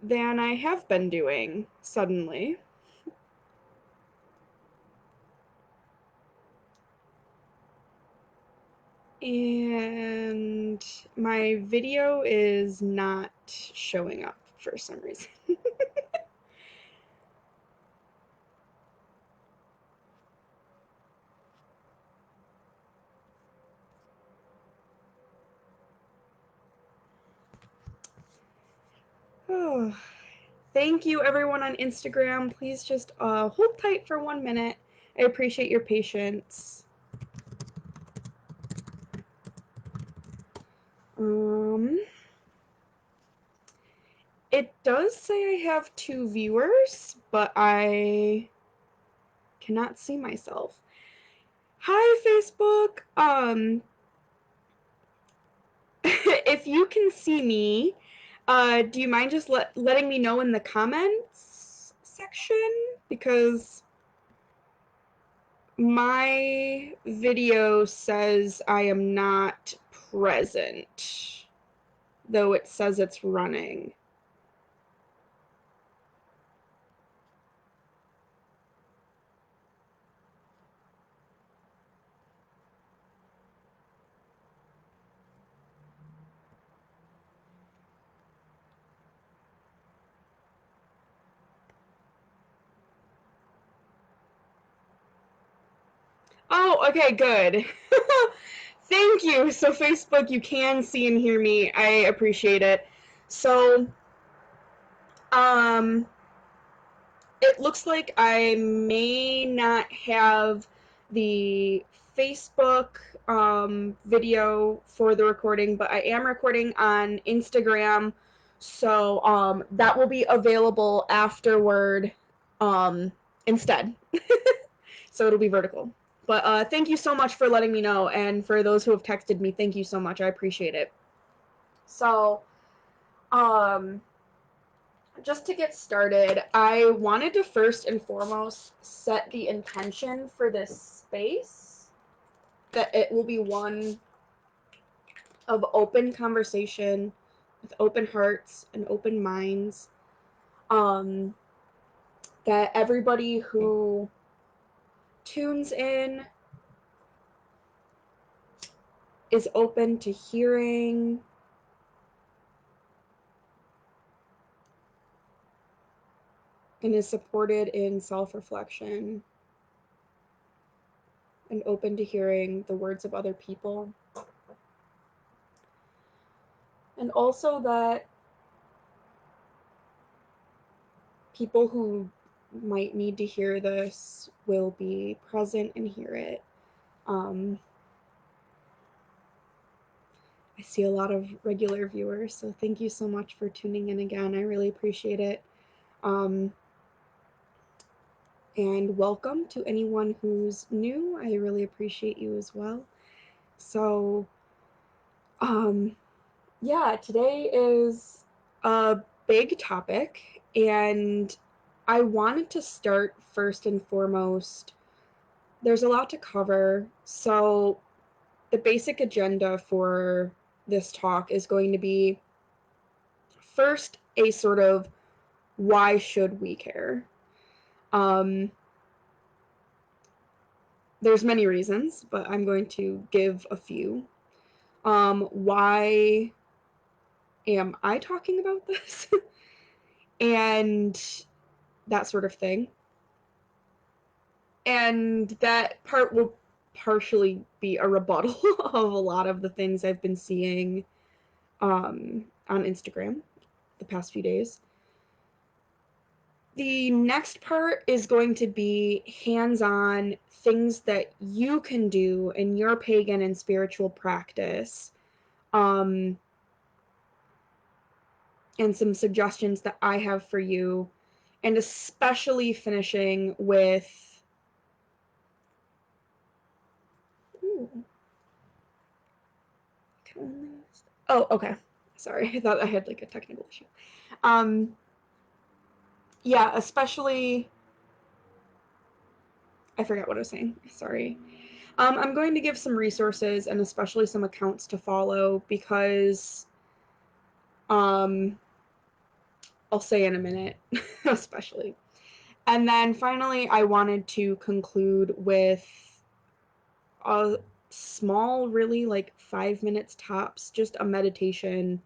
than I have been doing suddenly. And my video is not showing up for some reason. Oh, thank you everyone on Instagram. Please just hold tight for 1 minute. I appreciate your patience. It does say I have 2 viewers, but I cannot see myself. Hi, Facebook. If you can see me, do you mind just letting me know in the comments section? Because my video says I am not present, though it says it's running. Oh, okay, good. Thank you. So Facebook, you can see and hear me. I appreciate it. So, um, it looks like I may not have the Facebook video for the recording, but I am recording on Instagram, so that will be available afterward instead. So it'll be vertical. But thank you so much for letting me know, and for those who have texted me, thank you so much. I appreciate it. So, um, just to get started, I wanted to first and foremost set the intention for this space, that it will be one of open conversation with open hearts and open minds. That everybody who tunes in is open to hearing and is supported in self-reflection and open to hearing the words of other people. And also that people who might need to hear this will be present and hear it. I see a lot of regular viewers, so thank you so much for tuning in again. I really appreciate it. And welcome to anyone who's new. I really appreciate you as well. So, yeah, today is a big topic, and I wanted to start first and foremost. There's a lot to cover, so the basic agenda for this talk is going to be first a sort of why should we care? There's many reasons, but I'm going to give a few. Why am I talking about this? And that sort of thing. And that part will partially be a rebuttal of a lot of the things I've been seeing on Instagram the past few days. The next part is going to be hands-on things that you can do in your pagan and spiritual practice, and some suggestions that I have for you, and especially finishing with oh, okay. Sorry, I thought I had like a technical issue. Yeah, especially I forgot what I was saying. Sorry. I'm going to give some resources and especially some accounts to follow because I'll say in a minute, especially. And then finally, I wanted to conclude with a small, really like 5 minutes tops, just a meditation,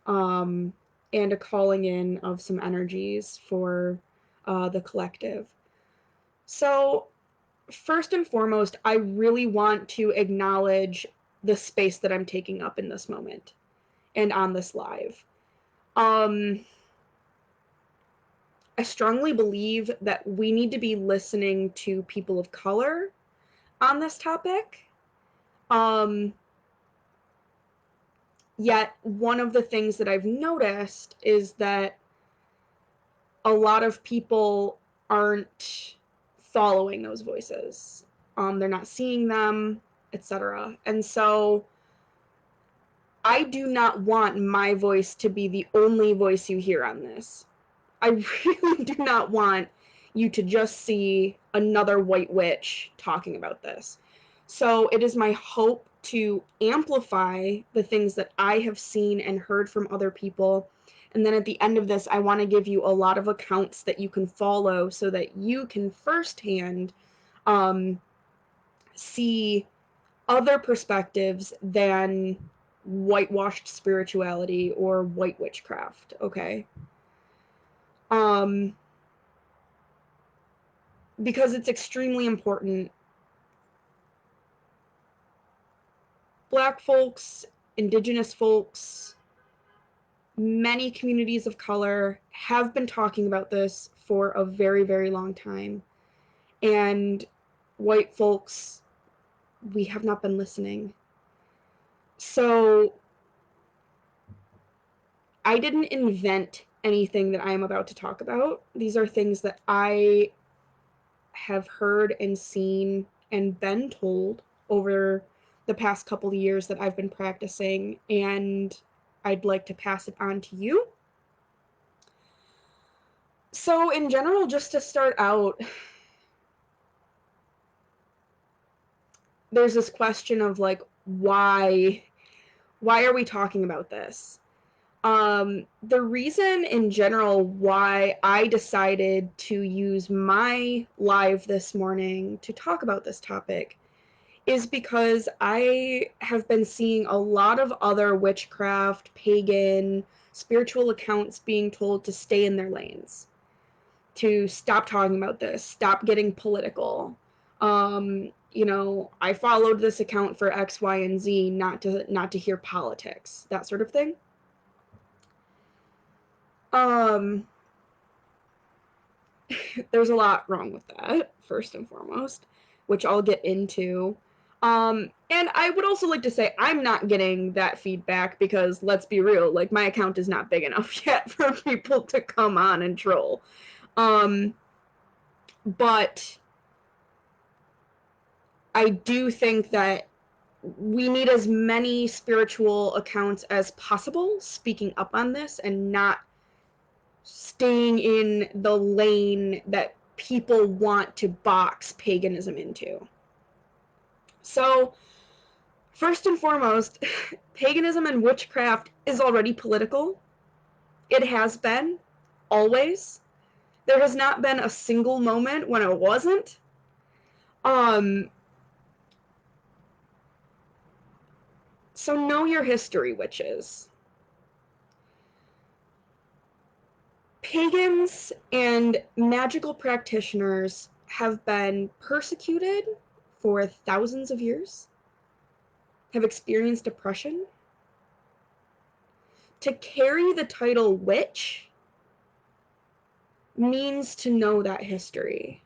um, and a calling in of some energies for the collective. So, first and foremost, I really want to acknowledge the space that I'm taking up in this moment and on this live. Um, I strongly believe that we need to be listening to people of color on this topic. Um, Yet, one of the things that I've noticed is that a lot of people aren't following those voices. They're not seeing them, etc. And so I do not want my voice to be the only voice you hear on this. I really do not want you to just see another white witch talking about this. So it is my hope to amplify the things that I have seen and heard from other people. And then at the end of this, I want to give you a lot of accounts that you can follow so that you can firsthand um, see other perspectives than whitewashed spirituality or white witchcraft, okay? Um, because it's extremely important. Black folks, indigenous folks, many communities of color have been talking about this for a very, very long time. And white folks, we have not been listening. So I didn't invent anything that I am about to talk about. These are things that I have heard and seen and been told over the past couple of years that I've been practicing, and I'd like to pass it on to you. So, in general, just to start out, there's this question of like, why are we talking about this? The reason in general why I decided to use my live this morning to talk about this topic is because I have been seeing a lot of other witchcraft, pagan, spiritual accounts being told to stay in their lanes, to stop talking about this, stop getting political. I followed this account for X, Y, and Z, not to hear politics, that sort of thing. Um, there's a lot wrong with that, first and foremost, which I'll get into. And I would also like to say I'm not getting that feedback because let's be real, like my account is not big enough yet for people to come on and troll. But I do think that we need as many spiritual accounts as possible speaking up on this and not staying in the lane that people want to box paganism into. So, first and foremost, paganism and witchcraft is already political. It has been, always. There has not been a single moment when it wasn't. Um, so know your history, witches. Pagans and magical practitioners have been persecuted for thousands of years, have experienced oppression. To carry the title witch means to know that history.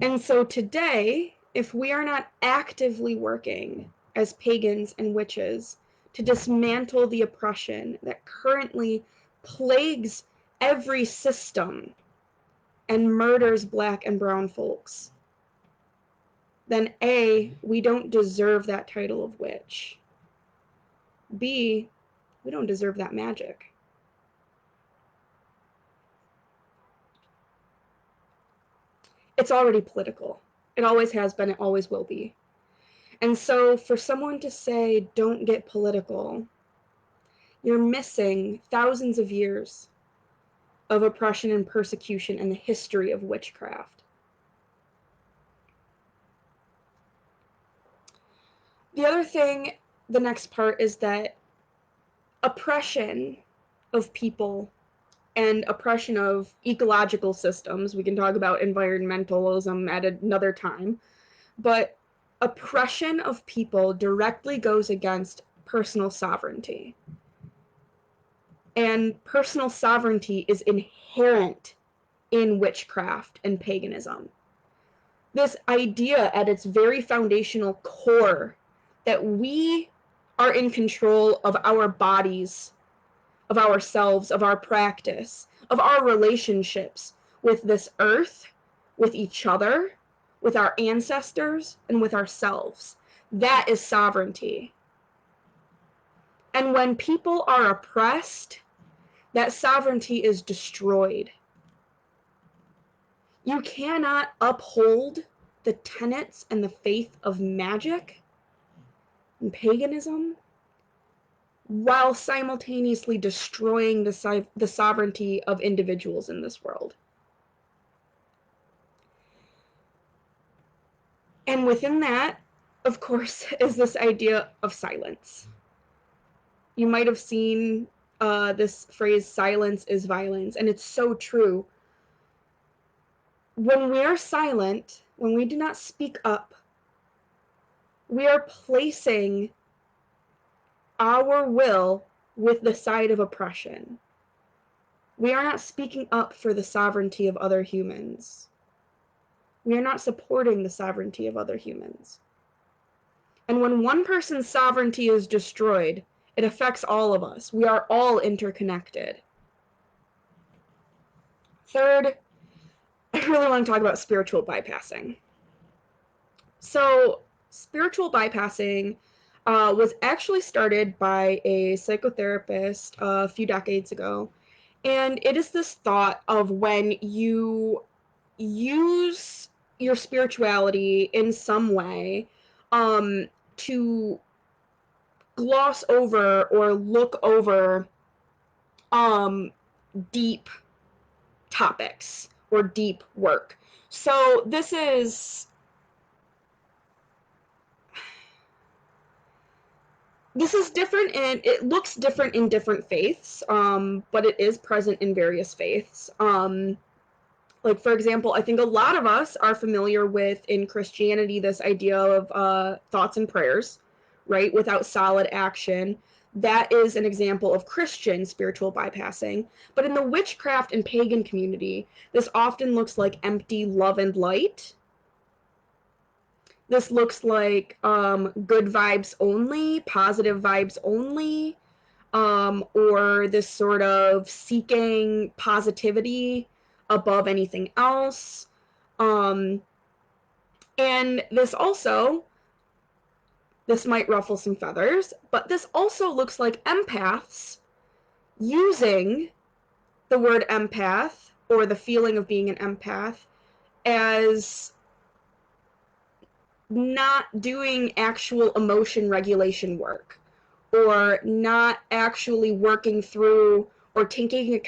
And so today, if we are not actively working as pagans and witches to dismantle the oppression that currently plagues every system and murders Black and brown folks, then A, we don't deserve that title of witch. B, we don't deserve that magic. It's already political. It always has been, it always will be. And so for someone to say, don't get political, you're missing thousands of years of oppression and persecution and the history of witchcraft. The other thing, the next part, is that oppression of people and oppression of ecological systems, we can talk about environmentalism at another time, but oppression of people directly goes against personal sovereignty. And personal sovereignty is inherent in witchcraft and paganism. This idea at its very foundational core that we are in control of our bodies, of ourselves, of our practice, of our relationships with this earth, with each other, with our ancestors, and with ourselves. That is sovereignty. And when people are oppressed, that sovereignty is destroyed. You cannot uphold the tenets and the faith of magic and paganism while simultaneously destroying the sovereignty of individuals in this world. And within that, of course, is this idea of silence. You might have seen this phrase, silence is violence, and it's so true. When we are silent, when we do not speak up, we are placing our will with the side of oppression. We are not speaking up for the sovereignty of other humans. We are not supporting the sovereignty of other humans. And when one person's sovereignty is destroyed, it affects all of us. We are all interconnected. Third, I really want to talk about spiritual bypassing. So, spiritual bypassing was actually started by a psychotherapist a few decades ago. And it is this thought of when you use your spirituality in some way to gloss over or look over deep topics or deep work. So this is different, and it looks different in different faiths, but it is present in various faiths. Like, for example, I think a lot of us are familiar with, in Christianity, this idea of thoughts and prayers, right, without solid action. That is an example of Christian spiritual bypassing. But in the witchcraft and pagan community, this often looks like empty love and light. This looks like good vibes only, positive vibes only, or this sort of seeking positivity above anything else. And this might ruffle some feathers, but this also looks like empaths using the word empath, or the feeling of being an empath, as not doing actual emotion regulation work, or not actually working through or taking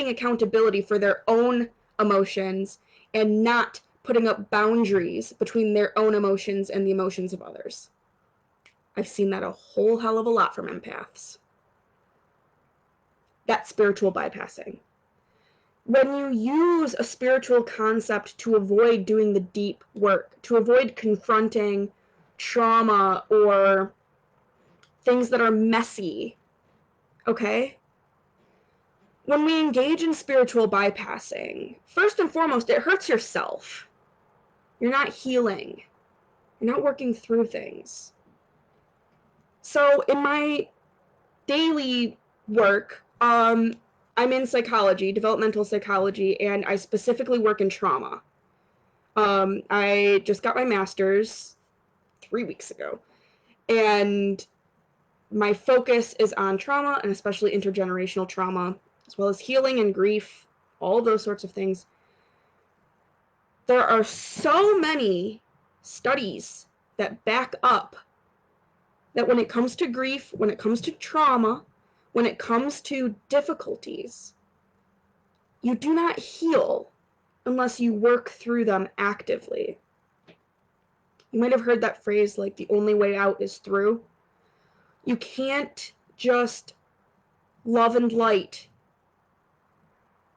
accountability for their own emotions, and not putting up boundaries between their own emotions and the emotions of others. I've seen that a whole hell of a lot from empaths. That's spiritual bypassing. When you use a spiritual concept to avoid doing the deep work, to avoid confronting trauma or things that are messy, okay? When we engage in spiritual bypassing, first and foremost, it hurts yourself. You're not healing. You're not working through things. So in my daily work, I'm in psychology, developmental psychology, and I specifically work in trauma. I just got my master's 3 weeks ago, and my focus is on trauma, and especially intergenerational trauma, as well as healing and grief, all of those sorts of things. There are so many studies that back up that when it comes to grief, when it comes to trauma, when it comes to difficulties, you do not heal unless you work through them actively. You might have heard that phrase, like, the only way out is through. You can't just love and light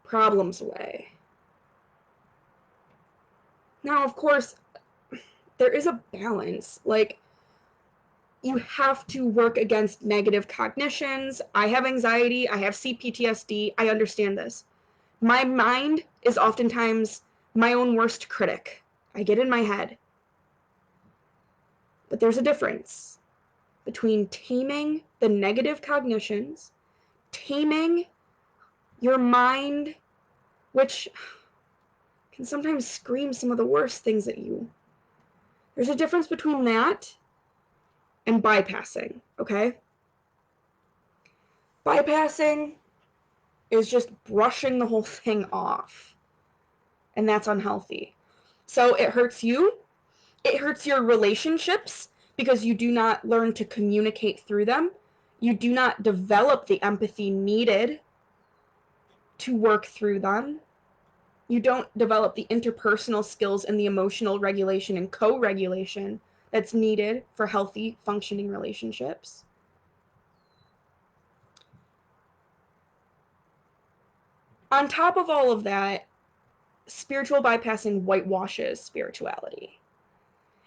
problems away. Now, of course, there is a balance. Like, you have to work against negative cognitions. I have anxiety. I have CPTSD. I understand this. My mind is oftentimes my own worst critic. I get in my head. But there's a difference between taming the negative cognitions, taming your mind, which can sometimes scream some of the worst things at you. There's a difference between that and bypassing, okay? Bypassing is just brushing the whole thing off, and that's unhealthy. So it hurts you, it hurts your relationships because you do not learn to communicate through them. You do not develop the empathy needed to work through them. You don't develop the interpersonal skills and the emotional regulation and co-regulation that's needed for healthy, functioning relationships. On top of all of that, spiritual bypassing whitewashes spirituality.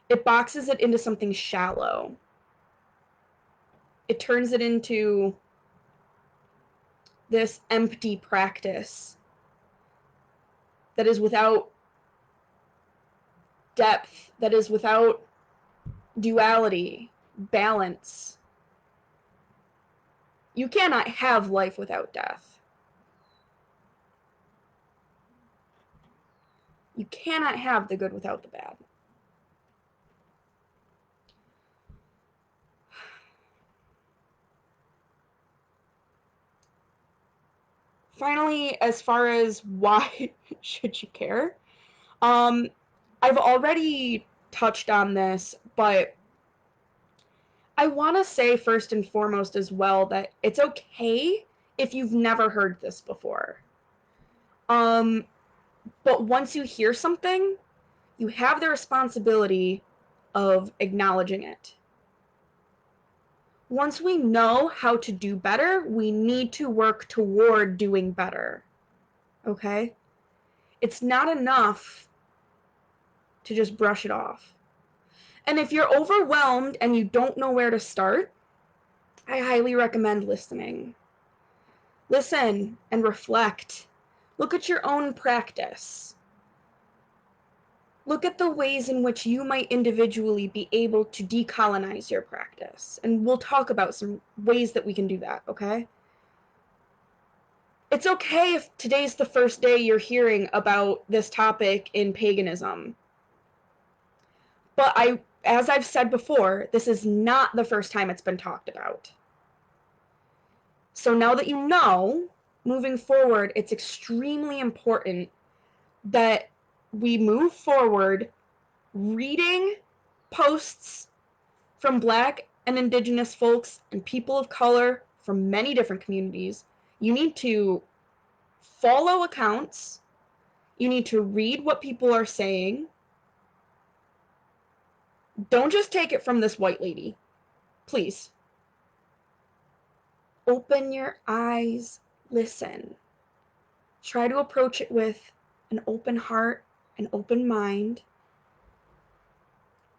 It boxes it into something shallow. It turns it into this empty practice that is without depth, that is without duality, balance. You cannot have life without death. You cannot have the good without the bad. Finally, as far as why should you care, I've already touched on this, but I want to say first and foremost as well that it's okay if you've never heard this before. But once you hear something, you have the responsibility of acknowledging it. Once we know how to do better, we need to work toward doing better. Okay? It's not enough to just brush it off. And if you're overwhelmed and you don't know where to start, I highly recommend listening. Listen and reflect. Look at your own practice. Look at the ways in which you might individually be able to decolonize your practice. And we'll talk about some ways that we can do that, okay? It's okay if today's the first day you're hearing about this topic in paganism. But as I've said before, this is not the first time it's been talked about. So now that you know, moving forward, it's extremely important that we move forward reading posts from Black and Indigenous folks and people of color from many different communities. You need to follow accounts. You need to read what people are saying. Don't just take it from this white lady. Please. Open your eyes. Listen. Try to approach it with an open heart, an open mind,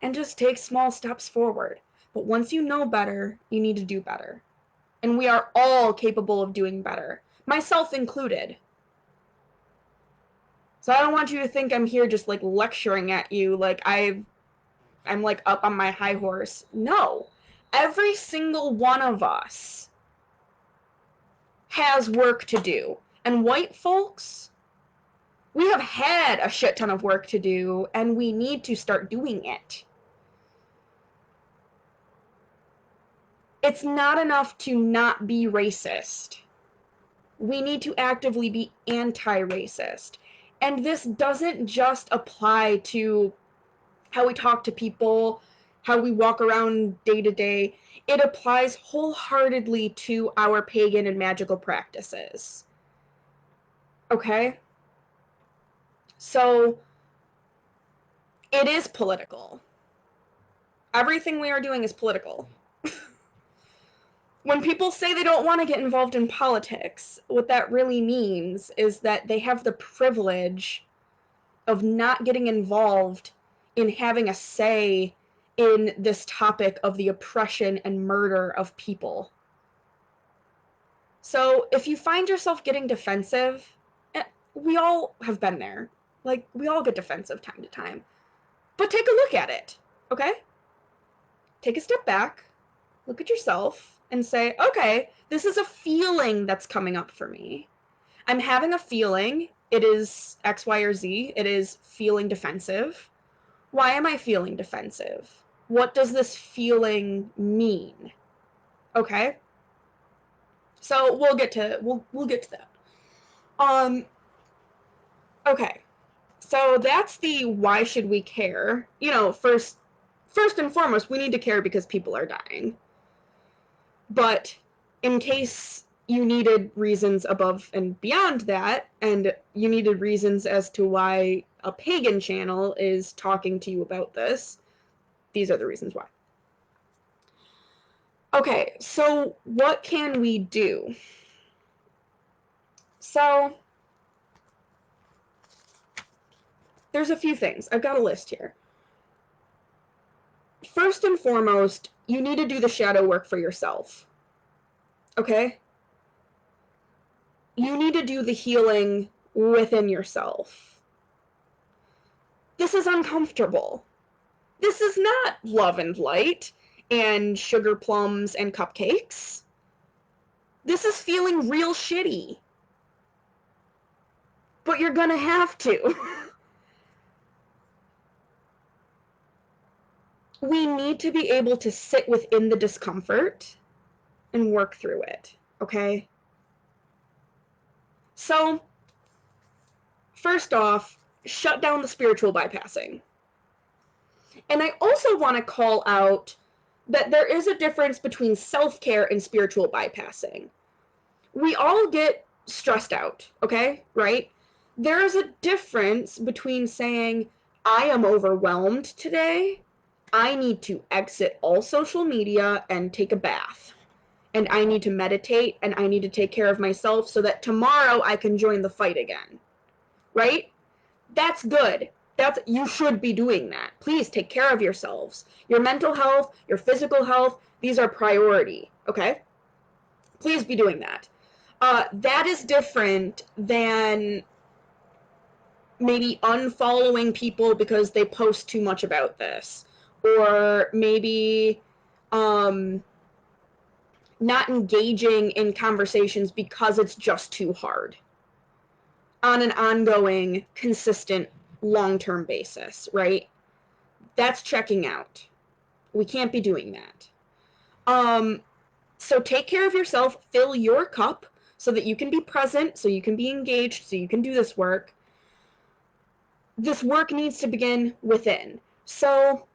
and just take small steps forward. But once you know better, you need to do better. And we are all capable of doing better, myself included. So I don't want you to think I'm here just like lecturing at you like I'm like up on my high horse. No. Every single one of us has work to do. And white folks, we have had a shit ton of work to do, and we need to start doing it. It's not enough to not be racist. We need to actively be anti-racist. And this doesn't just apply to how we talk to people, how we walk around day to day. it applies wholeheartedly to our pagan and magical practices. Okay? So, it is political. Everything we are doing is political. When people say they don't want to get involved in politics, what that really means is that they have the privilege of not getting involved in having a say in this topic of the oppression and murder of people. So if you find yourself getting defensive, we all have been there. Like, we all get defensive time to time. But take a look at it, okay? Take a step back, look at yourself, and say, okay, this is a feeling that's coming up for me. I'm having a feeling. It is X, Y, or Z. It is feeling defensive. Why am I feeling defensive? What does this feeling mean? Okay? So we'll get to that. Okay. So that's the why should we care? You know, first and foremost, we need to care because people are dying. But in case you needed reasons above and beyond that, and you needed reasons as to why a pagan channel is talking to you about this, these are the reasons why. Okay, so what can we do? So there's a few things. I've got a list here. First and foremost, you need to do the shadow work for yourself. Okay? You need to do the healing within yourself. This is uncomfortable. This is not love and light and sugar plums and cupcakes. This is feeling real shitty. But you're gonna have to. We need to be able to sit within the discomfort and work through it, okay? So, first off, shut down the spiritual bypassing. And I also want to call out that there is a difference between self-care and spiritual bypassing. We all get stressed out, okay? Right? There is a difference between saying, I am overwhelmed today. I need to exit all social media and take a bath. And I need to meditate and I need to take care of myself so that tomorrow I can join the fight again. Right? That's good. You should be doing that. Please take care of yourselves. Your mental health, your physical health, these are priority, okay? Please be doing that. That is different than maybe unfollowing people because they post too much about this, or maybe not engaging in conversations because it's just too hard on an ongoing, consistent, long-term basis, right? That's checking out. We can't be doing that. So take care of yourself, fill your cup so that you can be present, so you can be engaged, so you can do this work. This work needs to begin within. So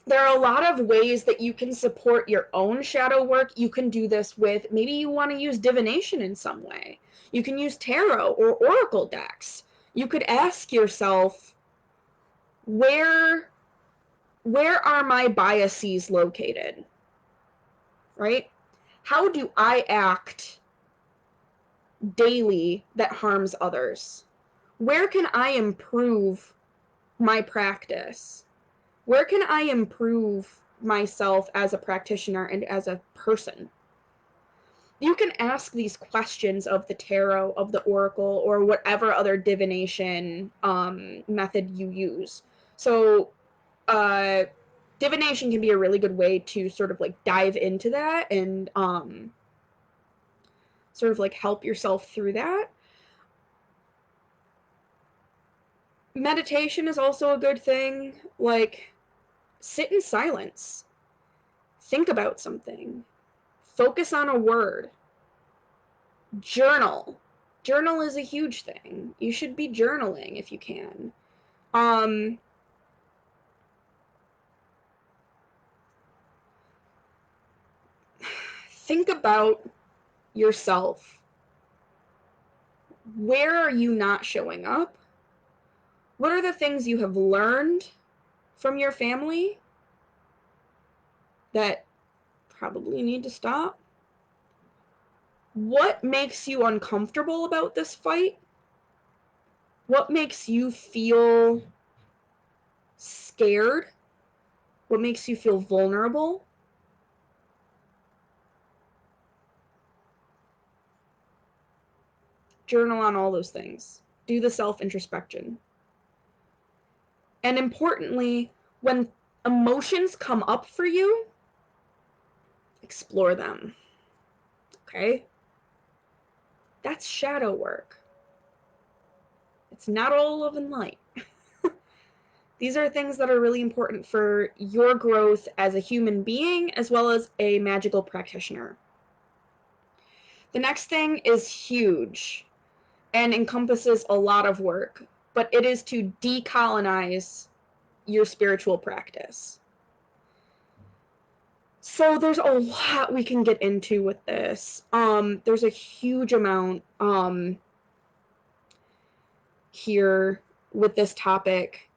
there are a lot of ways that you can support your own shadow work. You can do this with, maybe you want to use divination in some way. You can use tarot or oracle decks. You could ask yourself, where are my biases located? Right? How do I act daily that harms others? Where can I improve my practice? Where can I improve myself as a practitioner and as a person? You can ask these questions of the tarot, of the oracle, or whatever other divination method you use. So divination can be a really good way to sort of like dive into that and sort of like help yourself through that. Meditation is also a good thing. Like, sit in silence. Think about something. Focus on a word. Journal. Journal is a huge thing. You should be journaling if you can. think about yourself. Where are you not showing up? What are the things you have learned from your family that probably need to stop? What makes you uncomfortable about this fight? What makes you feel scared? What makes you feel vulnerable? Journal on all those things. Do the self-introspection. And importantly, when emotions come up for you, explore them. Okay? That's shadow work. It's not all love and light. These are things that are really important for your growth as a human being as well as a magical practitioner. The next thing is huge and encompasses a lot of work, but it is to decolonize your spiritual practice. So there's a lot we can get into with this. There's a huge amount here with this topic.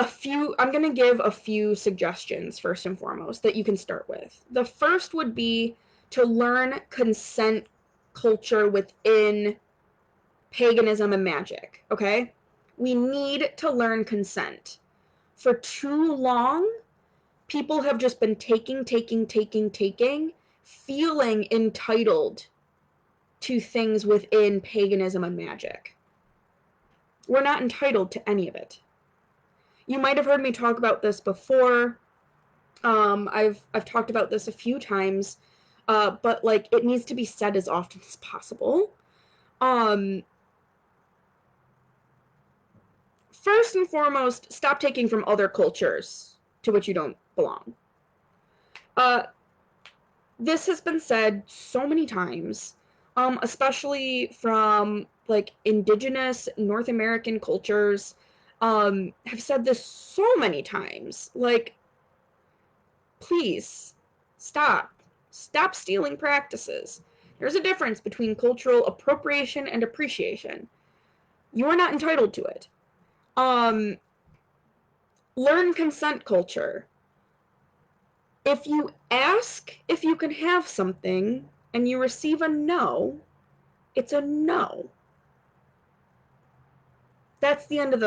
I'm going to give a few suggestions first and foremost that you can start with. The first would be to learn consent culture within paganism and magic, okay? We need to learn consent. For too long, people have just been taking, feeling entitled to things within paganism and magic. We're not entitled to any of it. You might have heard me talk about this before. I've talked about this a few times, but like it needs to be said as often as possible. First and foremost, stop taking from other cultures to which you don't belong. This has been said so many times, especially from like indigenous North American cultures, have said this so many times. Like, please stop stealing practices. There's a difference between cultural appropriation and appreciation. You are not entitled to it. Learn consent culture. If you ask if you can have something and you receive a no, it's a no. That's the end of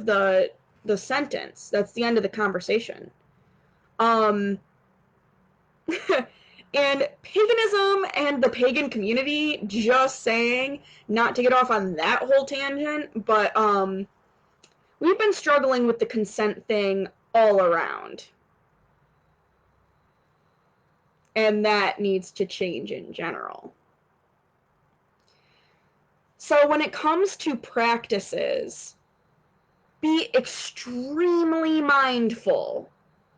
the sentence. That's the end of the conversation. And paganism and the pagan community, just saying, not to get off on that whole tangent, but we've been struggling with the consent thing all around. And that needs to change in general. So when it comes to practices, be extremely mindful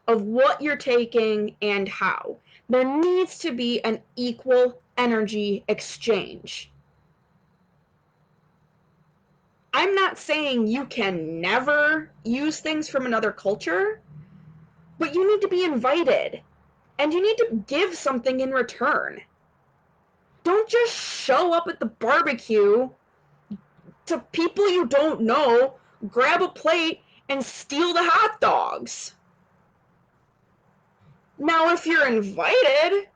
of what you're taking and how. There needs to be an equal energy exchange. I'm not saying you can never use things from another culture, but you need to be invited, and you need to give something in return. Don't just show up at the barbecue to people you don't know, grab a plate, and steal the hot dogs. Now, if you're invited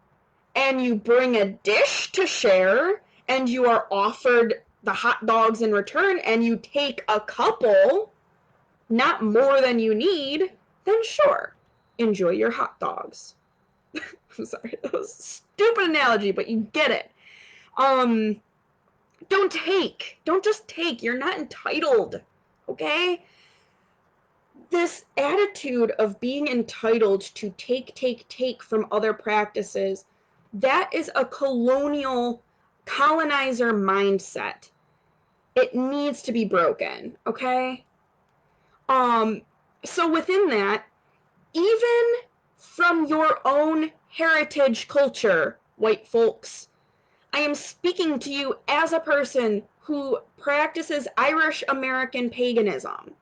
and you bring a dish to share and you are offered the hot dogs in return and you take a couple, not more than you need, then sure, enjoy your hot dogs. I'm sorry, that was a stupid analogy, but you get it. Don't just take. You're not entitled, okay? This attitude of being entitled to take from other practices, that is a colonizer mindset. It needs to be broken, okay? So within that, even from your own heritage culture, white folks, I am speaking to you as a person who practices Irish American paganism.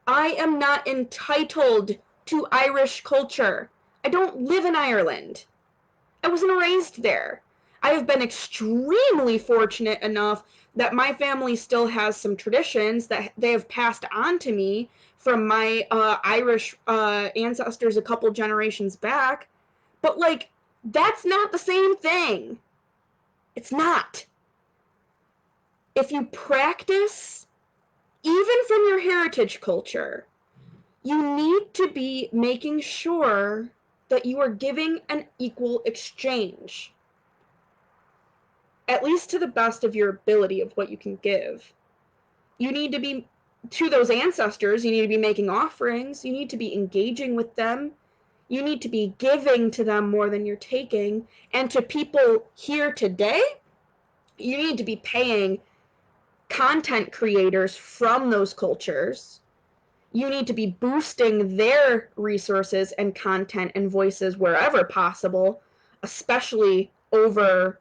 I am not entitled to Irish culture. I don't live in Ireland. I wasn't raised there. I have been extremely fortunate enough that my family still has some traditions that they have passed on to me from my Irish ancestors a couple generations back. But, like, that's not the same thing. It's not. If you practice, even from your heritage culture, you need to be making sure that you are giving an equal exchange, at least to the best of your ability of what you can give. You need to be, to those ancestors, you need to be making offerings, you need to be engaging with them, you need to be giving to them more than you're taking, and to people here today, you need to be paying content creators from those cultures. You need to be boosting their resources and content and voices wherever possible, especially over,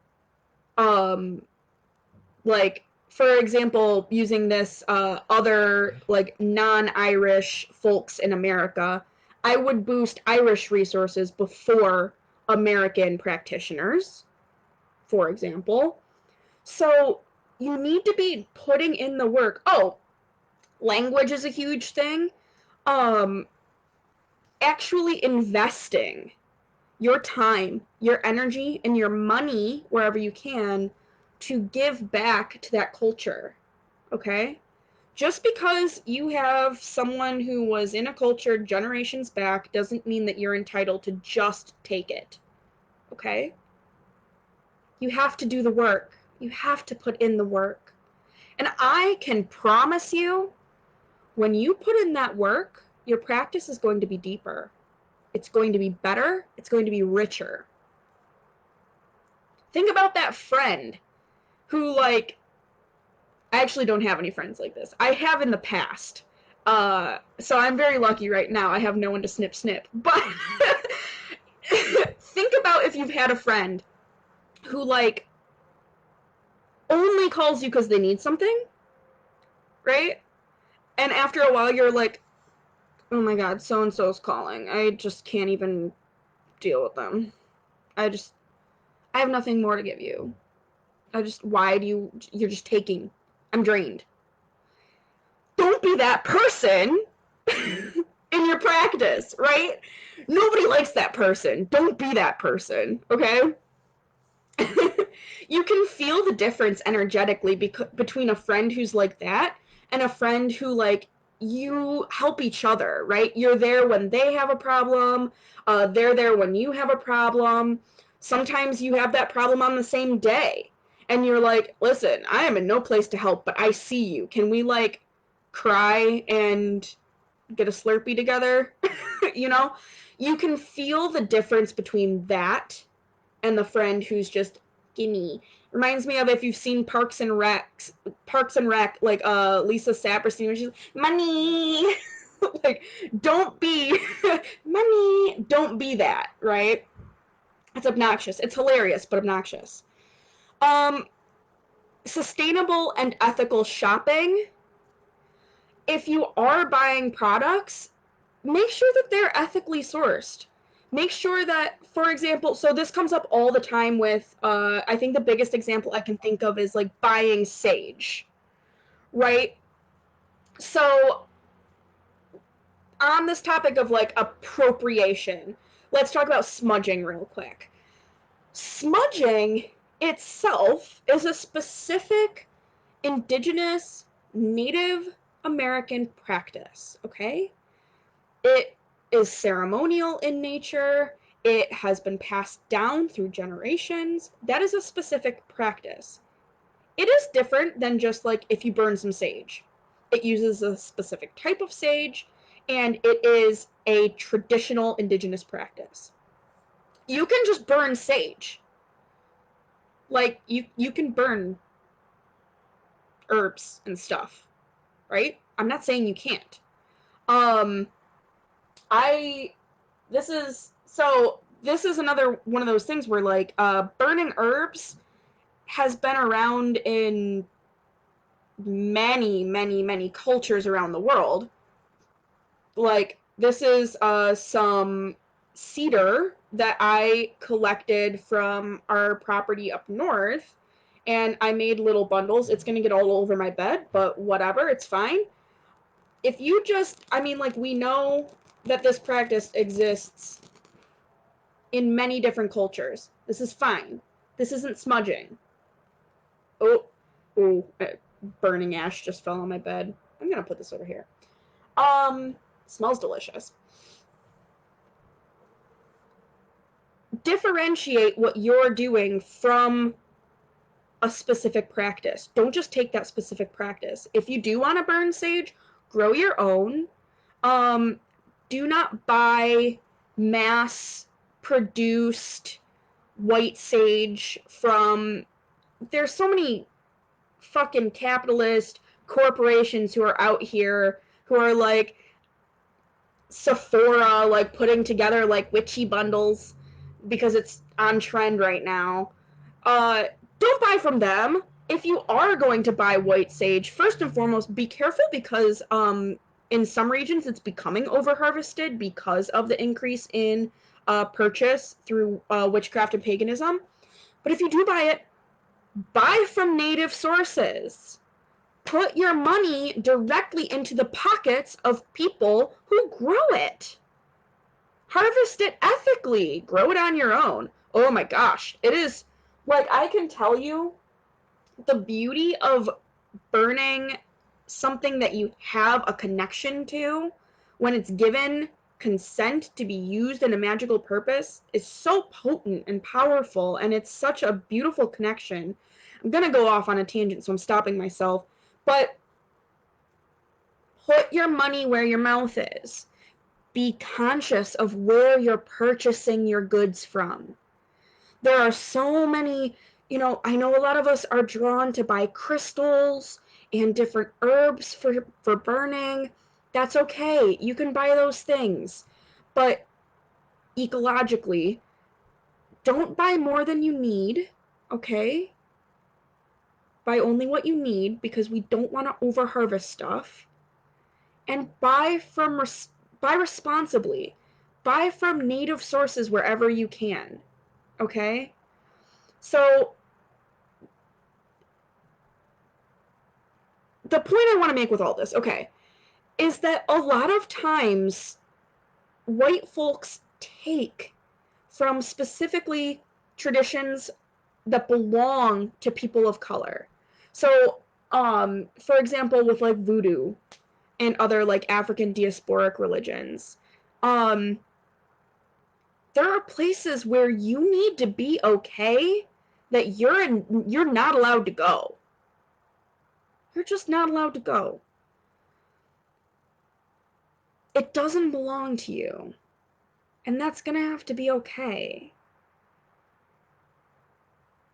like, for example, using this other, like, non-Irish folks in America, I would boost Irish resources before American practitioners, for example. So you need to be putting in the work. Oh, language is a huge thing. Um, Actually investing your time, your energy, and your money wherever you can to give back to that culture. Okay? Just because you have someone who was in a culture generations back doesn't mean that you're entitled to just take it. Okay? You have to do the work. You have to put in the work. And I can promise you, when you put in that work, your practice is going to be deeper. It's going to be better. It's going to be richer. Think about that friend who, like, I actually don't have any friends like this. I have in the past. So I'm very lucky right now. I have no one to snip snip. But think about if you've had a friend who, like, only calls you because they need something, right? And after a while you're like, oh my god, so and so's calling. I just can't even deal with them. I have nothing more to give you. You're just taking. I'm drained. Don't be that person in your practice, right? Nobody likes that person. Don't be that person, okay? You can feel the difference energetically between a friend who's like that and a friend who, like, you help each other, right? You're there when they have a problem. They're there when you have a problem. Sometimes you have that problem on the same day. And you're like, listen, I am in no place to help, but I see you. Can we, like, cry and get a Slurpee together? You know? You can feel the difference between that and the friend who's just gimme. Reminds me of, if you've seen Parks and Rec, like Lisa Saperstein, where she's like, money. Like, don't be money. Don't be that, right? It's obnoxious. It's hilarious, but obnoxious. Um, Sustainable and ethical shopping. If you are buying products, make sure that they're ethically sourced. Make sure that, for example, so this comes up all the time with, I think the biggest example I can think of is, like, buying sage, right? So, on this topic of, like, appropriation, let's talk about smudging real quick. Smudging itself is a specific indigenous Native American practice, okay? It is ceremonial in nature. It has been passed down through generations. That is a specific practice. It is different than just, like, if you burn some sage. It uses a specific type of sage, and it is a traditional indigenous practice. You can just burn sage. Like, you can burn herbs and stuff, right? I'm not saying you can't. Um, I this is another one of those things where, like, burning herbs has been around in many, many, many cultures around the world. Like, this is some cedar that I collected from our property up north, and I made little bundles. It's gonna get all over my bed, but whatever, it's fine. If you just, I mean, like, we know that this practice exists in many different cultures. This is fine. This isn't smudging. Oh, oh, burning ash just fell on my bed. I'm gonna put this over here. Smells delicious. Differentiate what you're doing from a specific practice. Don't just take that specific practice. If you do want to burn sage, grow your own. Um, do not buy mass produced white sage from, there's so many fucking capitalist corporations who are out here who are like Sephora, like putting together like witchy bundles because it's on trend right now. Uh, don't buy from them. If you are going to buy white sage, first and foremost, be careful because in some regions it's becoming overharvested because of the increase in purchase through witchcraft and paganism. But if you do buy it, buy from native sources. Put your money directly into the pockets of people who grow it. Harvest it ethically. Grow it on your own. Oh my gosh. It is, like, I can tell you the beauty of burning something that you have a connection to when it's given consent to be used in a magical purpose is so potent and powerful, and it's such a beautiful connection. I'm gonna go off on a tangent, so I'm stopping myself, but put your money where your mouth is. Be conscious of where you're purchasing your goods from. There are so many, I know a lot of us are drawn to buy crystals and different herbs for burning. That's okay. You can buy those things. But ecologically, don't buy more than you need, okay? Buy only what you need because we don't want to overharvest stuff. And buy responsibly. Buy from native sources wherever you can, okay? So the point I want to make with all this, okay, is that a lot of times white folks take from specifically traditions that belong to people of color. So, for example, with like voodoo and other like African diasporic religions, um, there are places where you need to be okay that you're not allowed to go. You're just not allowed to go. It doesn't belong to you. And that's gonna have to be okay.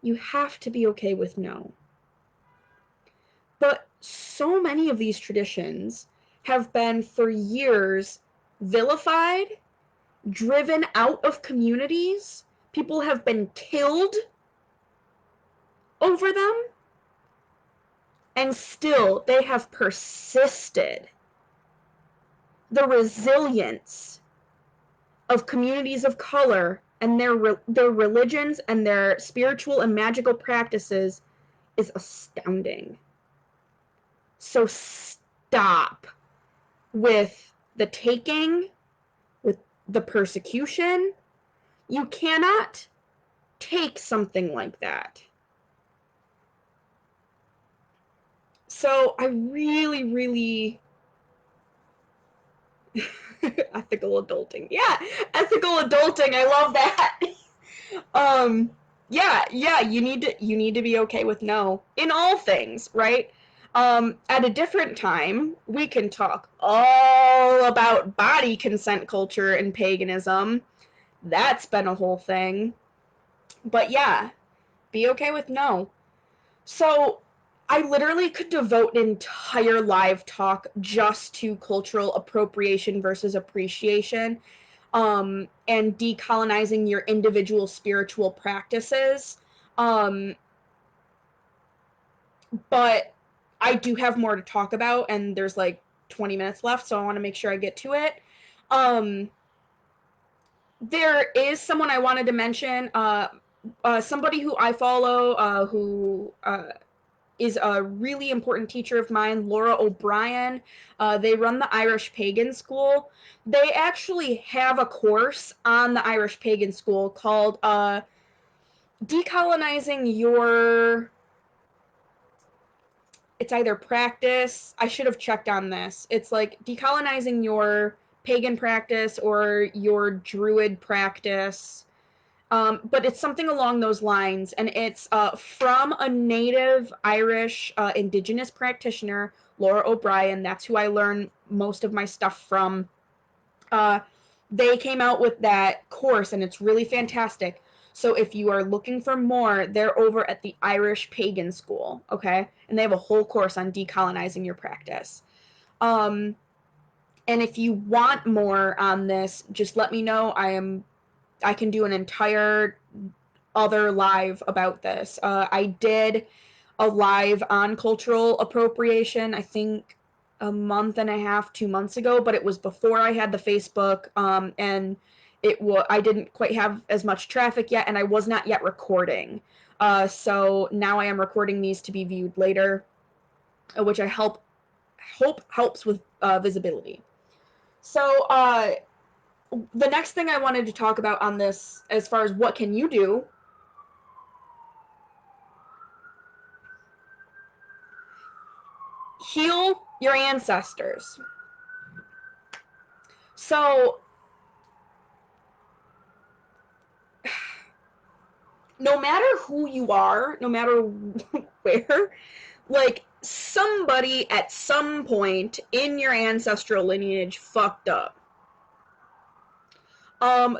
You have to be okay with no. But so many of these traditions have been for years vilified, driven out of communities. People have been killed over them, and still they have persisted. The resilience of communities of color and their religions and their spiritual and magical practices is astounding. So stop with the taking, with the persecution. You cannot take something like that. So I really, really ethical adulting. Yeah, ethical adulting. I love that. Yeah, you need to be okay with no in all things, right? At a different time, we can talk all about body consent culture and paganism. That's been a whole thing. But yeah, be okay with no. So I literally could devote an entire live talk just to cultural appropriation versus appreciation, and decolonizing your individual spiritual practices. Um, but I do have more to talk about, and there's like 20 minutes left, so I want to make sure I get to it. Um, There is someone I wanted to mention, somebody who I follow, who is a really important teacher of mine, Laura O'Brien. They run the Irish Pagan School. They actually have a course on the Irish Pagan School called Decolonizing Your. It's either practice. I should have checked on this. It's like decolonizing your pagan practice or your druid practice. But it's something along those lines, and it's from a native Irish indigenous practitioner, Laura O'Brien. That's who I learn most of my stuff from. Uh, they came out with that course, and it's really fantastic. So if you are looking for more, they're over at the Irish Pagan School, okay? And they have a whole course on decolonizing your practice. Um, and if you want more on this, just let me know. I can do an entire other live about this. I did a live on cultural appropriation, I think a month and a half, 2 months ago, but it was before I had the Facebook, and I didn't quite have as much traffic yet, and I was not yet recording. So now I am recording these to be viewed later, which I hope helps with visibility. So the next thing I wanted to talk about on this, as far as what can you do, heal your ancestors. So, no matter who you are, no matter where, like, somebody at some point in your ancestral lineage fucked up.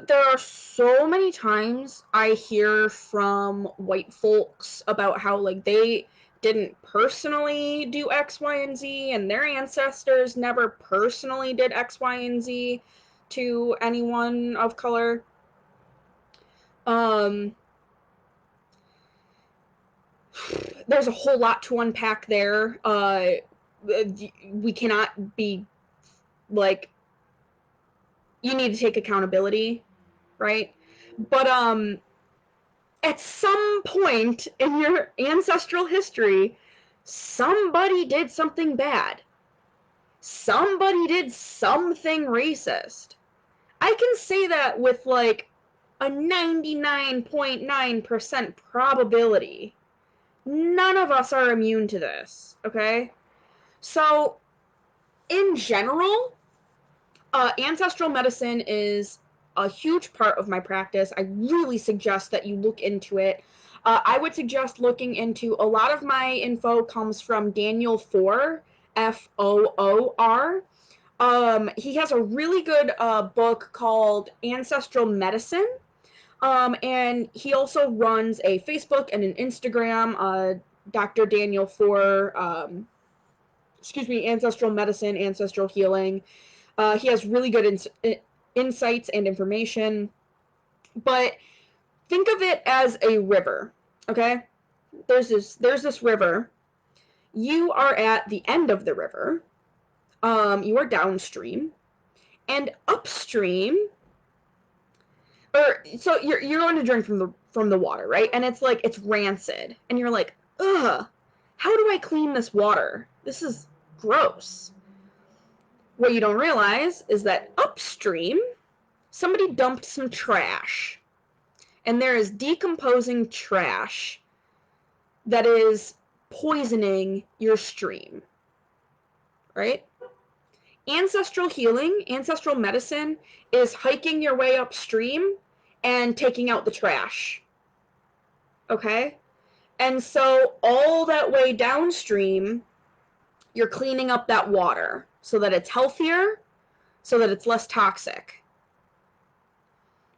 There are so many times I hear from white folks about how, like, they didn't personally do X, Y, and Z, and their ancestors never personally did X, Y, and Z to anyone of color. Um, there's a whole lot to unpack there. We cannot be like, you need to take accountability, right? But at some point in your ancestral history, somebody did something bad. Somebody did something racist. I can say that with like a 99.9% probability. None of us are immune to this, okay? So, in general, ancestral medicine is a huge part of my practice. I really suggest that you look into it. I would suggest looking into, a lot of my info comes from Daniel Foor, Foor. He has a really good book called Ancestral Medicine. And he also runs a Facebook and an Instagram, Dr. Daniel Foor, Ancestral Medicine, Ancestral Healing. He has really good insights and information. But think of it as a river, okay? There's this river. You are at the end of the river. You are downstream, and upstream, or so you're going to drink from the water, right? And it's like, it's rancid, and you're like, ugh, how do I clean this water? This is gross. What you don't realize is that upstream, somebody dumped some trash, and there is decomposing trash that is poisoning your stream, right? Ancestral healing, ancestral medicine, is hiking your way upstream and taking out the trash, okay? And so all that way downstream, you're cleaning up that water so that it's healthier, so that it's less toxic.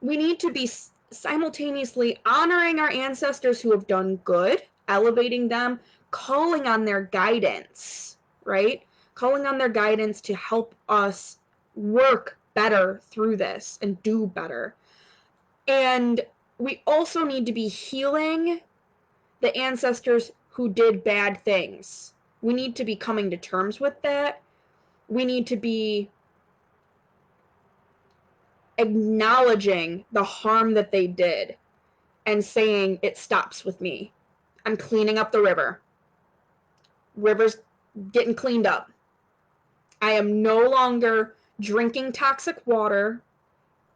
We need to be simultaneously honoring our ancestors who have done good, elevating them, calling on their guidance, right? Calling on their guidance to help us work better through this and do better. And we also need to be healing the ancestors who did bad things. We need to be coming to terms with that. We need to be acknowledging the harm that they did and saying, it stops with me. I'm cleaning up the river. River's getting cleaned up. I am no longer drinking toxic water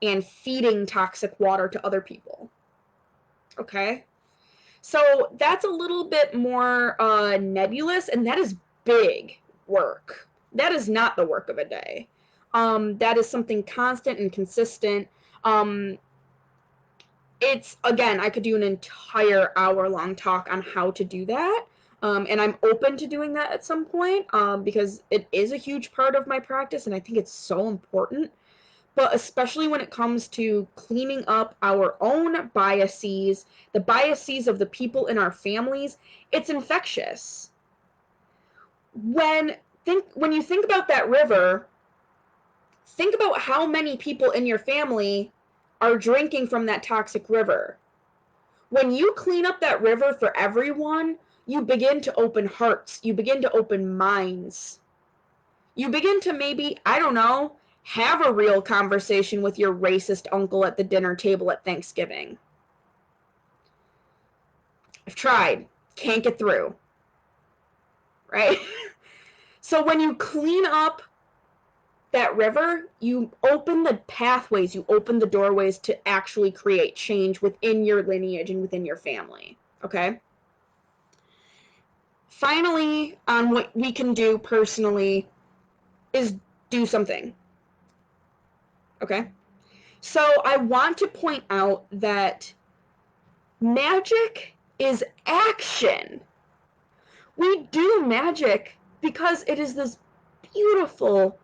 and feeding toxic water to other people. Okay? So that's a little bit more nebulous, and that is big work. That is not the work of a day. That is something constant and consistent. It's, again, I could do an entire hour-long talk on how to do that. And I'm open to doing that at some point, because it is a huge part of my practice, and I think it's so important. But especially when it comes to cleaning up our own biases, the biases of the people in our families, it's infectious. When you think about that river, think about how many people in your family are drinking from that toxic river. When you clean up that river for everyone, you begin to open hearts, you begin to open minds. You begin to maybe, I don't know, have a real conversation with your racist uncle at the dinner table at Thanksgiving. I've tried, can't get through, right? So when you clean up that river, you open the pathways, you open the doorways to actually create change within your lineage and within your family, okay? Finally, on what we can do personally is do something, okay? So I want to point out that magic is action. We do magic because it is this beautiful,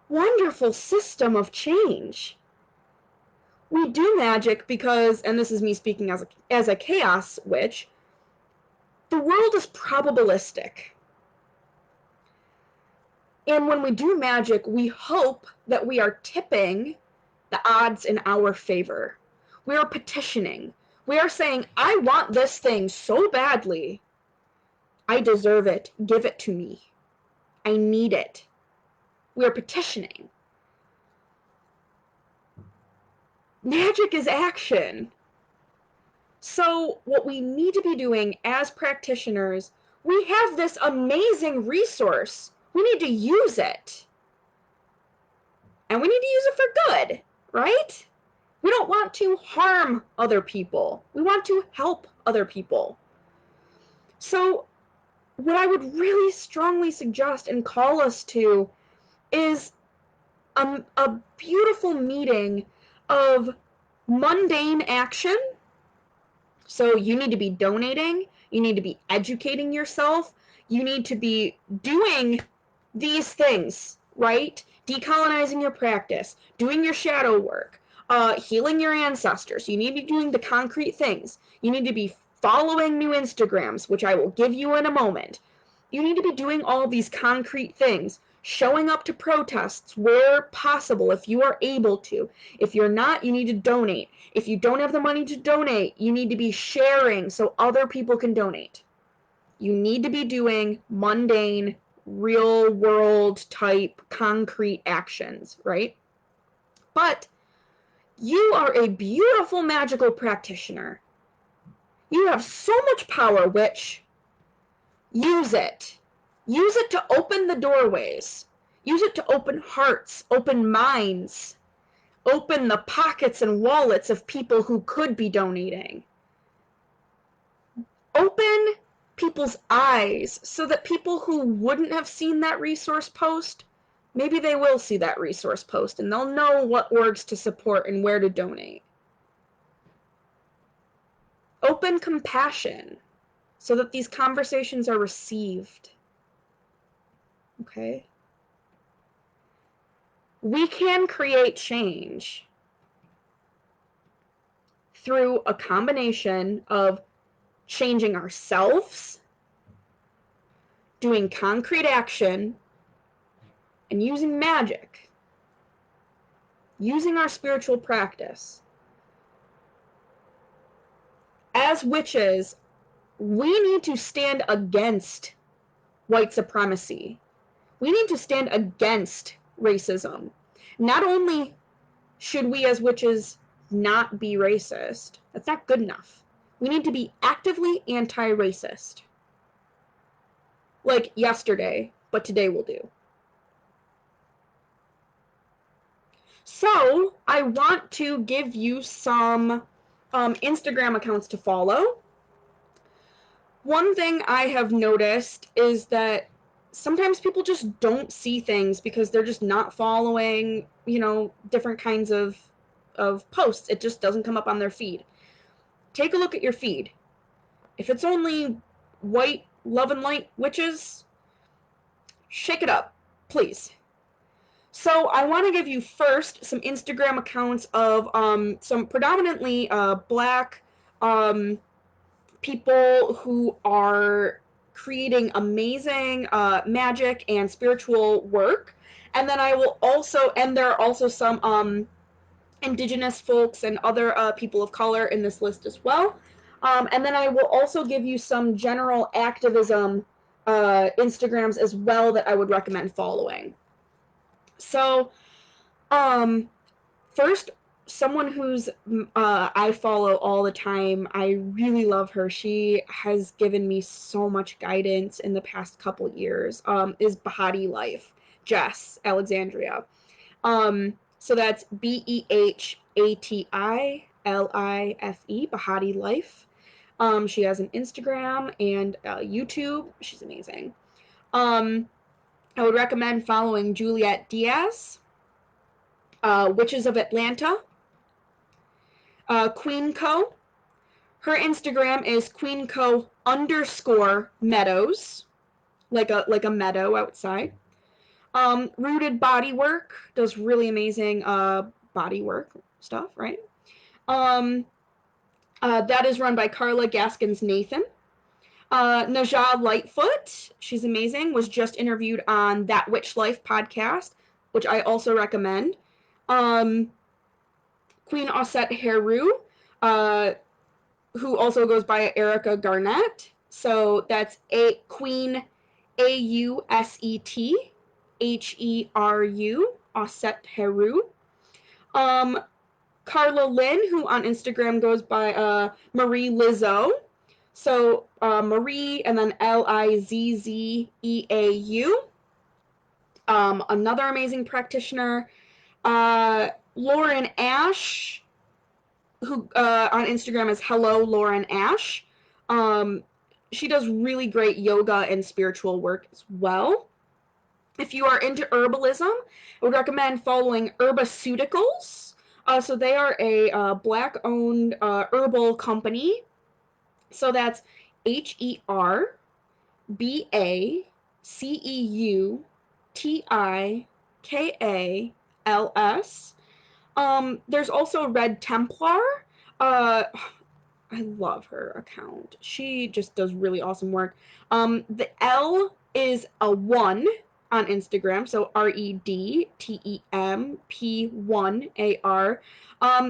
wonderful system of change. We do magic because, and this is me speaking as a chaos witch, the world is probabilistic. And when we do magic, we hope that we are tipping the odds in our favor. We are petitioning. We are saying, I want this thing so badly. I deserve it. Give it to me. I need it. We are petitioning. Magic is action. So what we need to be doing as practitioners, we have this amazing resource. We need to use it. And we need to use it for good, right? We don't want to harm other people. We want to help other people. So what I would really strongly suggest and call us to is a beautiful meeting of mundane action. So you need to be donating, you need to be educating yourself, you need to be doing these things, right? Decolonizing your practice, doing your shadow work, healing your ancestors. You need to be doing the concrete things. You need to be following new Instagrams, which I will give you in a moment. You need to be doing all these concrete things, showing up to protests where possible if you are able to. If you're not, you need to donate. If you don't have the money to donate, you need to be sharing so other people can donate. You need to be doing mundane, real world type concrete actions, right? But you are a beautiful magical practitioner. You have so much power, witch. Use it. Use it to open the doorways. Use it to open hearts, open minds, open the pockets and wallets of people who could be donating. Open people's eyes so that people who wouldn't have seen that resource post, maybe they will see that resource post and they'll know what orgs to support and where to donate. Open compassion so that these conversations are received. Okay? We can create change through a combination of changing ourselves, doing concrete action, and using magic, using our spiritual practice. As witches, we need to stand against white supremacy. We need to stand against racism. Not only should we as witches not be racist? That's not good enough. We need to be actively anti-racist. Like yesterday, but today will do. So I want to give you some Instagram accounts to follow. One thing I have noticed is that sometimes people just don't see things because they're just not following, different kinds of posts. It just doesn't come up on their feed. Take a look at your feed. If it's only white, love and light witches, shake it up, please. So I want to give you first some Instagram accounts of some predominantly black people who are creating amazing magic and spiritual work. And then there are also some indigenous folks and other people of color in this list as well. And then I will also give you some general activism Instagrams as well that I would recommend following. So, first, someone who's I follow all the time. I really love her. She has given me so much guidance in the past couple years. Is Bahati Life, Jess Alexandria. So that's BEHATILIFE, Bahati Life. She has an Instagram and YouTube. She's amazing. I would recommend following Juliet Diaz, Witches of Atlanta, Queen Co. Her Instagram is queenco_meadows, like a meadow outside. Rooted Bodywork does really amazing bodywork stuff, right? That is run by Carla Gaskins Nathan. Najah Lightfoot, she's amazing, was just interviewed on That Witch Life podcast, which I also recommend. Queen Osset Heru, who also goes by Erica Garnett. So that's Queen AUSET HERU, Osset Heru. Carla Lynn, who on Instagram goes by Marie Lizzo. So Marie and then LIZZEAU. Another amazing practitioner. Lauren Ash, who on Instagram is Hello Lauren Ash. She does really great yoga and spiritual work as well. If you are into herbalism, I would recommend following Herbaceuticals. So they are a black-owned herbal company. So that's HERBACEUTIKALS. There's also Red Templar. I love her account. She just does really awesome work. The L is a 1 on Instagram, so REDTEMP1AR.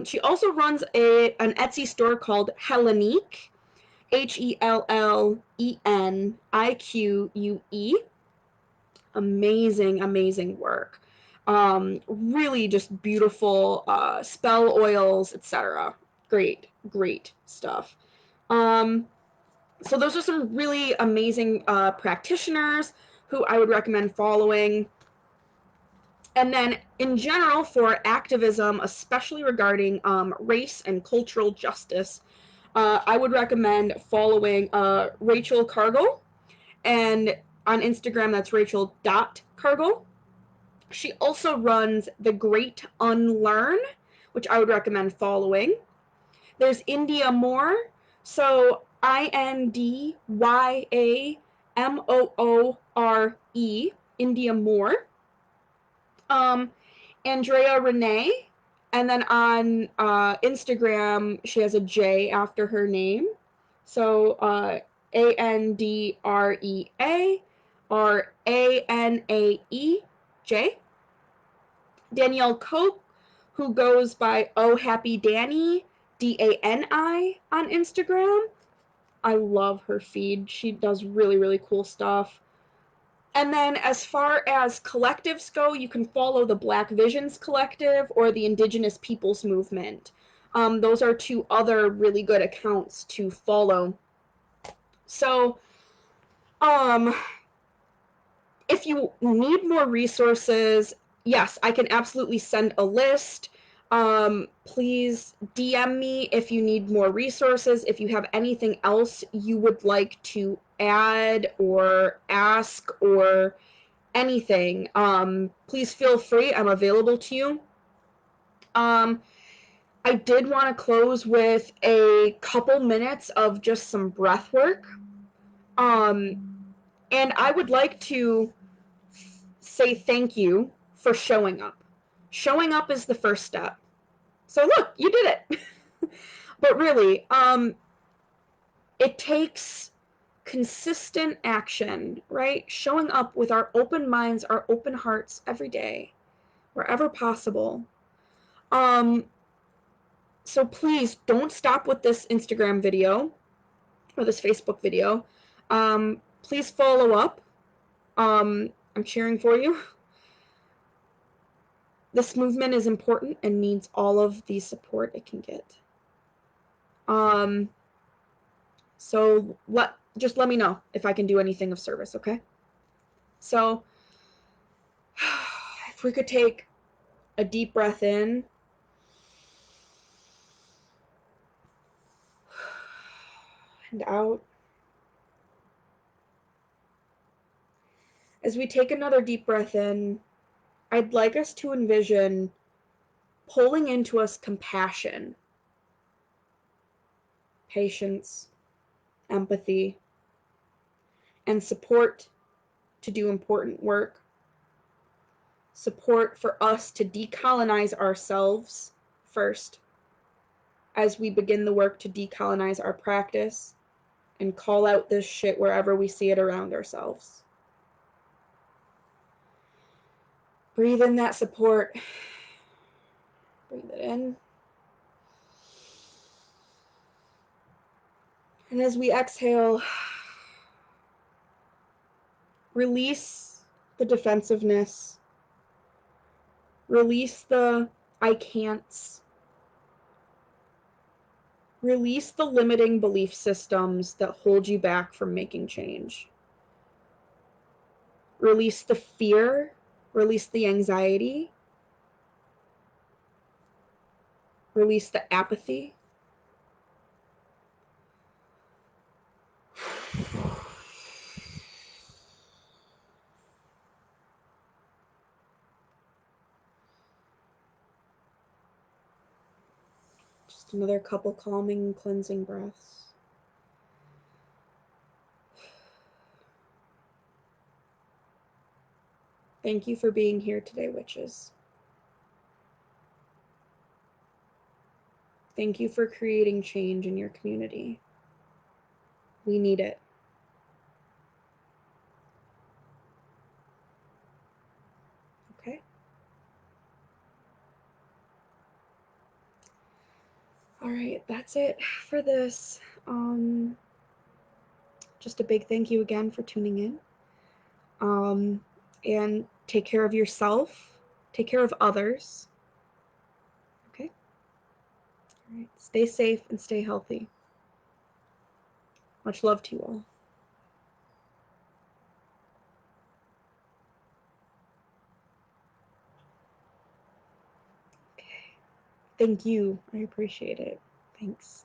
She also runs an Etsy store called Hellenique, HELLENIQUE. Amazing work. Really just beautiful spell oils, etc. Great stuff. So those are some really amazing practitioners who I would recommend following. And then in general, for activism, especially regarding race and cultural justice, I would recommend following Rachel Cargill, and on Instagram that's Rachel.Cargill. She also runs The Great Unlearn, which I would recommend following. There's India Moore, so INDYAMOORE, India Moore. Andrea Renee, and then on Instagram she has a J after her name, so ANDREA or ANAEJ. Danielle Cope, who goes by Oh Happy Danny, DANI on Instagram. I love her feed. She does really cool stuff. And then as far as collectives go, you can follow the Black Visions Collective or the Indigenous Peoples Movement. Those are two other really good accounts to follow. So, if you need more resources, yes, I can absolutely send a list. Please DM me if you need more resources, if you have anything else you would like to add or ask or anything. Please feel free. I'm available to you. I did want to close with a couple minutes of just some breath work. And I would like to say thank you for showing up. Showing up is the first step. So look, you did it. But really, it takes consistent action, right? Showing up with our open minds, our open hearts every day, wherever possible. So please don't stop with this Instagram video or this Facebook video. Please follow up. I'm cheering for you. This movement is important and needs all of the support it can get. So just let me know if I can do anything of service, okay? So if we could take a deep breath in and out. As we take another deep breath in, I'd like us to envision pulling into us compassion, patience, empathy, and support to do important work. Support for us to decolonize ourselves first as we begin the work to decolonize our practice and call out this shit wherever we see it around ourselves. Breathe in that support. Breathe it in. And as we exhale, release the defensiveness. Release the I can'ts. Release the limiting belief systems that hold you back from making change. Release the fear. Release the anxiety. Release the apathy. Just another couple calming, cleansing breaths. Thank you for being here today, witches. Thank you for creating change in your community. We need it. Okay? All right, that's it for this. Just a big thank you again for tuning in. And take care of yourself. Take care of others. Okay? All right. Stay safe and stay healthy. Much love to you all. Okay. Thank you. I appreciate it. Thanks.